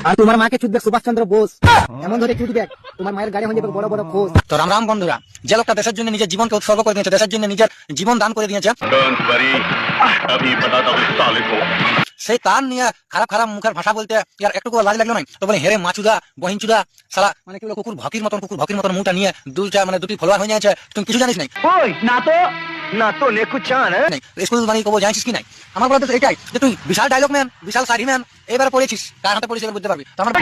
আর তোমার মাকে চুদবে সুভাষচন্দ্র বোস, এমন ধরে চুদবে তোমার মায়ের গাড়ি হয়ে যাবে বড় বড় খোঁজ। তো রাম রাম বন্ধুরা, যে লোকটা দেশের জন্য নিজের জীবনকে উৎসর্গ করে দিয়েছে, দেশের জন্য নিজের জীবন দান করে দিয়েছে, সেই তার নিয়ে খারাপ খারাপ মুখের ভাষা বলতে ইয়ার একটুকু লাজ লাগলো নাই? তো বলে হেরে মাচুদা বহিনচুদা সালা, মানে কি কুকুর ভকির মতন মুখটা নিয়ে দুটি ফলোয়ার হয়ে যাচ্ছে। তুমি কিছু জানিস নাই? ওই না তো নেকু চান স্কুল মানে কবো জানিস কি নাই? আমার বলতে এটাই যে তুই বিশাল ডায়লগ ম্যান, বিশাল সারি ম্যান, এবার পড়েছিস কার হাতে পড়েছিস বুঝতে পারবি। তো আমার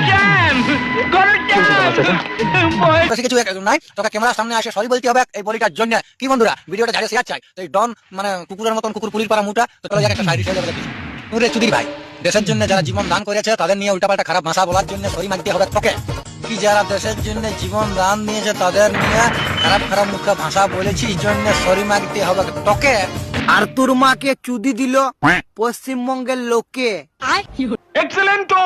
কিছু নাই, তোকে ক্যামেরার সামনে আসে সরি বলতে হবে এই বলিটার জন্য। কি বন্ধুরা, ভিডিওটা ঝাড়ে শেয়ার চাই। তো এই ডন মানে কুকুরের মতন কুকুর পুলির পাড়া মুটা, তো চলো যাক একটা সাইড হিসেবে চুদির ভাই, দেশের জন্য যারা জীবন দান করেছে তাদের নিয়ে উল্টাপাল্টা খারাপ ভাষা বলার জন্য সরি মাগতে হবে তোকে। কি যারা দেশের জন্য জীবন দান দিয়েছে তাদের নিয়ে খারাপ খারাপ মুখে ভাষা বলেছি, এই জন্য সরি মাগতে হবে তোকে। আর তোর মাকে চুদি দিল পশ্চিমবঙ্গের লোকে, এক্সেলেন্টো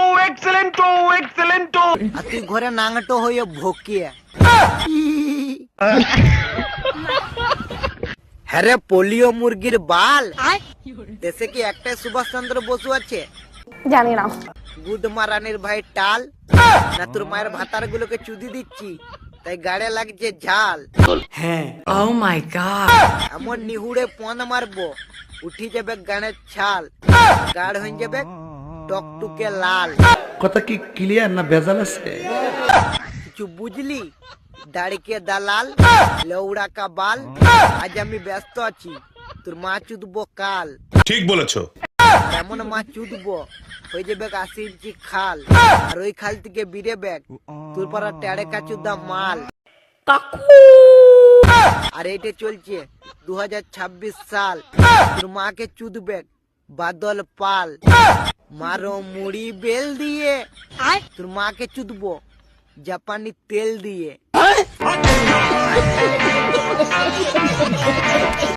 আর তুই ঘরে নাংটো হয়ে ভোকে। হ্যারে পোলিও মুরগির বাল, দেশে কি একটাই সুভাষচন্দ্র বসু আছে? জানি না। গুড মারানির ভাই টাল, না তোর মায়ের ভাতার গুলোকে চুদি দিচ্ছি তাই গাড়ে লাগছে ঝাল। হ্যাঁ, ও মাই গড, এমন নিহুড়ে পন মারবো উঠি যাবে গানের ছাল, গাড় হয়ে যাবে টকটুকে লাল। কথা কি ক্লিয়ার না ভেজাল আছে? কিছু বুঝলি? দাড়িকে দালাল, লৌড়া কা বাল, আজ আমি ব্যস্ত আছি, তোর মা চুদবো কাল। ঠিক বলেছো। এমন মা চুদবো হয়ে যাবে 80 ইঞ্চি খাল, আর ওই খাল থেকে বিরে ব্যাগ তোর পাড়া টেড়ে কাচুদা মাল। আর এটা চলছে 2026 সাল, তোর মাকে চুদবে বাদল পাল। মারো মুড়ি বেল দিয়ে, তোর মাকে চুদবো জাপানি তেল দিয়ে।